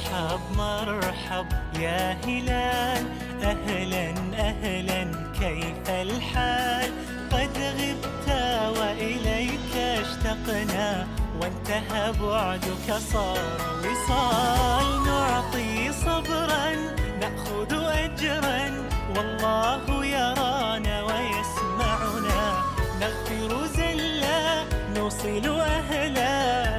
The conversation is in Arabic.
مرحب مرحب يا هلال، أهلا أهلا كيف الحال؟ قد غبت وإليك اشتقنا، وانتهى بعدك صار وصال. نعطي صبرا نأخذ أجرا، والله يرانا ويسمعنا. نغفر زلا نوصل أهلا،